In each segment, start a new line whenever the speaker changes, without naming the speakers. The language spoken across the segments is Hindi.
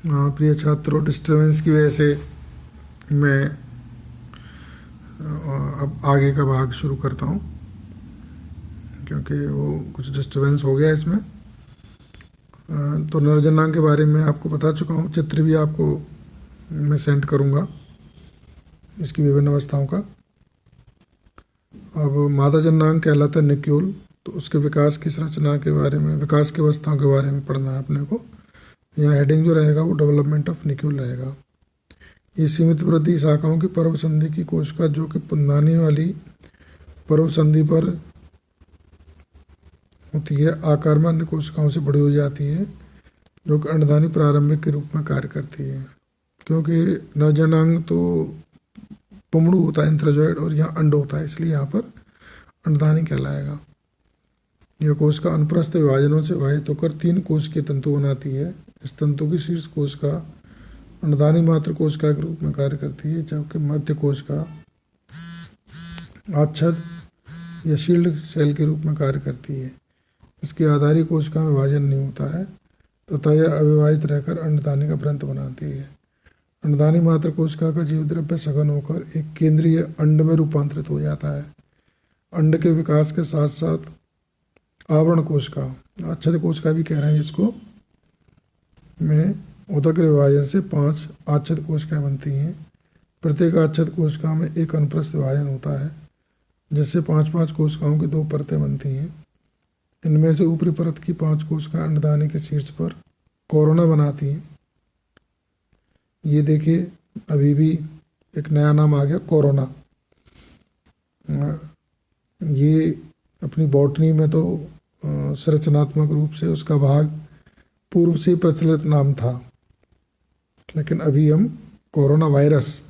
प्रिय छात्रों, डिस्टर्बेंस की वजह से मैं अब आगे का भाग शुरू करता हूँ, क्योंकि वो कुछ डिस्टर्बेंस हो गया इसमें। तो नरजनांग के बारे में आपको बता चुका हूँ, चित्र भी आपको मैं सेंड करूँगा इसकी विभिन्न अवस्थाओं का। अब मादा जनांग कहलाता है निक्यूल, तो उसके विकास की संरचना के बारे में, विकास की अवस्थाओं के बारे में पढ़ना है अपने को। यहाँ हेडिंग जो रहेगा वो डेवलपमेंट ऑफ निक्यूल रहेगा। ये सीमित वृद्धि शाखाओं की पर्व संधि की कोशिका, जो कि पुंदानी वाली पर्व संधि पर होती है, आकार में अन्य कोशिकाओं से बड़ी हो जाती है, जो कि अंडदानी प्रारंभिक के रूप में कार्य करती है। क्योंकि नरजनांग तो पुमड़ू होता है इंट्रोजॉइड, और यहाँ अंड होता है, इसलिए यहाँ पर अंडदानी कहलाएगा। यह कोशिका अनुप्रस्थ विभाजनों से विभाजित होकर 3 कोशिकीय तंतु बनाती है। इस तंतु की शीर्ष कोशिका अंडदानी मात्र कोशिका के रूप में कार्य करती है, जबकि मध्य कोशिका आच्छद या शील्ड सेल के रूप में कार्य करती है। इसकी आधारी कोशिका में विभाजन नहीं होता है तथा यह अविभाजित रहकर अंडदानी का व्रंत बनाती है। अंडदानी मात्र कोशिका का जीव द्रव्य सघन होकर एक केंद्रीय अंड में रूपांतरित हो जाता है। अंड के विकास के साथ साथ आवरण कोशिका, आच्छद कोशिका भी कह रहे हैं इसको, में उदग्र विभाजन से 5 आच्छद कोशिकाएं बनती हैं। प्रत्येक आच्छद कोशिका में एक अनुप्रस्थ विभाजन होता है, जिससे 5-5 कोशिकाओं की 2 परतें बनती हैं। इनमें से ऊपरी परत की 5 कोशिकाएं अंडदानी के शीर्ष पर कोरोना बनाती हैं। ये देखिए, अभी भी एक नया नाम आ गया, कोरोना। ये अपनी बॉटनी में तो संरचनात्मक रूप से उसका भाग पूर्व से प्रचलित नाम था, लेकिन अभी हम कोरोना वायरस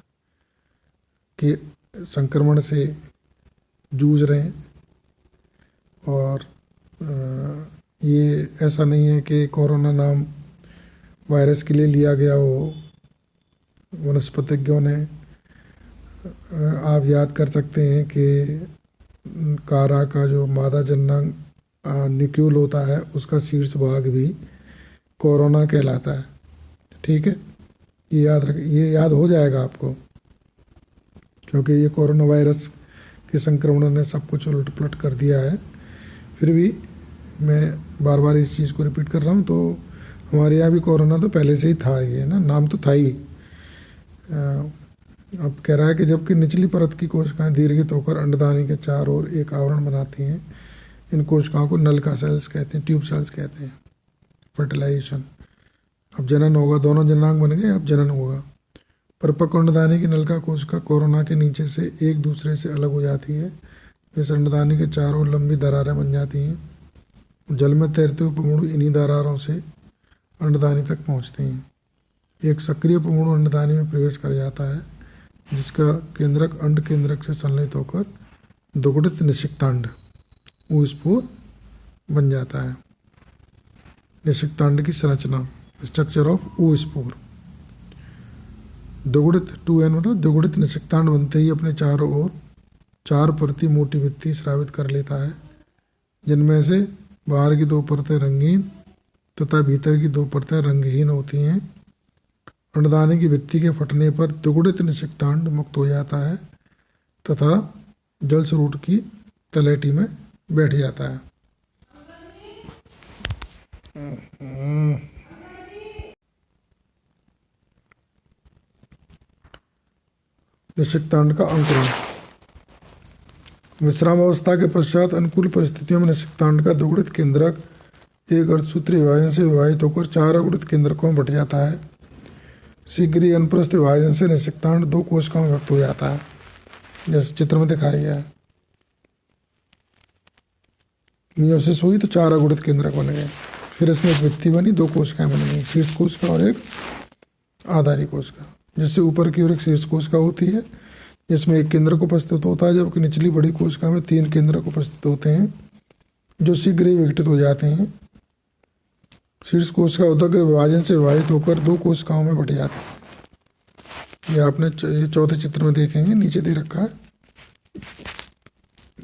के संक्रमण से जूझ रहे हैं। और ये ऐसा नहीं है कि कोरोना नाम वायरस के लिए लिया गया हो। वनस्पतिज्ञों ने, आप याद कर सकते हैं कि कारा का जो मादा जनांग निक्यूल होता है, उसका शीर्ष भाग भी कोरोना कहलाता है। ठीक है, ये याद रख, ये याद हो जाएगा आपको, क्योंकि ये कोरोना वायरस के संक्रमण ने सब कुछ उलट पलट कर दिया है। फिर भी मैं बार बार इस चीज़ को रिपीट कर रहा हूँ। तो हमारे यहाँ भी कोरोना तो पहले से ही था, ये ना, नाम तो था ही। अब कह रहा है कि जबकि निचली परत की कोशिकाएं दीर्घित होकर अंडदानी के चारों ओर एक आवरण बनाती हैं। इन कोशिकाओं को नलिका सेल्स कहते हैं, ट्यूब सेल्स कहते हैं। फर्टिलाइजेशन, अब जनन होगा, दोनों जनांग बन गए, अब जनन होगा। परिपक्व अंडदानी की नलिका कोशिका कोरोना के नीचे से एक दूसरे से अलग हो जाती है। इस अंडदानी के चारों ओर लंबी दरारें बन जाती हैं। जल में तैरते हुए पुमड़ू इन्हीं दरारों से अंडदानी तक पहुँचते हैं। एक सक्रिय पुमड़ू अंडदानी में प्रवेश कर जाता है, जिसका केंद्रक अंड केंद्रक से संलयित होकर दुगुड़ित निषिक्तांड ऊस्पोर बन जाता है। निषिक्तांड की संरचना, स्ट्रक्चर ऑफ ऊस्पोर। दुगुड़ित 2n मतलब दुगुड़ित निषिक्तांड बनते ही अपने चारों ओर 4 परती मोटी भित्ति स्रावित कर लेता है, जिनमें से बाहर की 2 परतें रंगीन तथा भीतर की 2 परतें रंगहीन होती हैं। अंडदानी की भित्ति के फटने पर दुगुड़ित निषिक्तांड मुक्त हो जाता है तथा जल स्रोत की तलहटी में बैठ जाता है। निषिक्तांड का अंकुरण। विश्राम अवस्था के पश्चात अनुकूल परिस्थितियों में निषिक्तांड का दुगुड़ित केंद्रक एक अर्धसूत्री विभाजन से विभाजित होकर 4 अगुड़ित केंद्रकों में बट जाता है। शीघ्र ही अनुप्रस्थ विभाजन से निषिक्तांड 2 कोशिकाओं में व्यक्त हो जाता है, जैसे चित्र में दिखाया गया है। मियोसिस हुई तो 4 अगुड़ित केंद्रक बन गए। फिर इसमें एक भित्ति बनी, 2 कोशिकाएं बन गई, शीर्ष कोशिका और एक आधारी कोशिका, जिससे ऊपर की ओर एक शीर्ष कोशिका होती है जिसमें एक केंद्रक उपस्थित होता है, जबकि निचली बड़ी कोशिका में 3 केंद्रक उपस्थित होते हैं, जो शीघ्र ही विघटित हो जाते हैं। शीर्ष कोशिका उदग्र विभाजन से विभाजित होकर 2 कोशिकाओं में बट जाती है। ये आपने चौथे चित्र में देखेंगे, नीचे दे रखा है।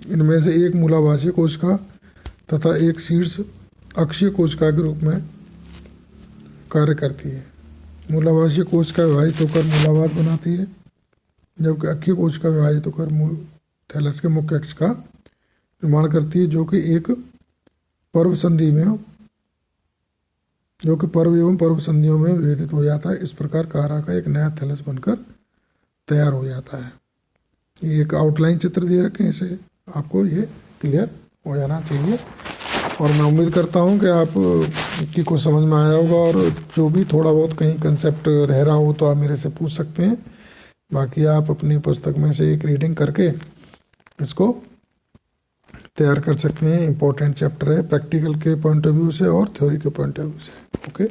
इनमें से एक मूलाभासीय कोशिका तथा एक शीर्ष अक्षीय कोशिका के रूप में कार्य करती है। मूलाभाषीय कोश का विभाजित होकर मूलाभास बनाती है, जबकि अक्षीय कोश का विभाजित होकर मूल थैलस के मुख्य अक्ष का निर्माण करती है, जो कि एक पर्व संधि में जो कि पर्व एवं पर्व संधियों में विभेदित हो जाता है। इस प्रकार कारा का एक नया थैलस बनकर तैयार हो जाता है। ये एक आउटलाइन चित्र दे रखे हैं, इसे आपको ये क्लियर हो जाना चाहिए और मैं उम्मीद करता हूँ कि आप की कुछ समझ में आया होगा और जो भी थोड़ा बहुत कहीं कंसेप्ट रह रहा हो तो आप मेरे से पूछ सकते हैं। बाकी आप अपनी पुस्तक में से एक रीडिंग करके इसको तैयार कर सकते हैं। इम्पोर्टेंट चैप्टर है प्रैक्टिकल के पॉइंट ऑफ व्यू से और थ्योरी के पॉइंट ऑफ व्यू से। ओके।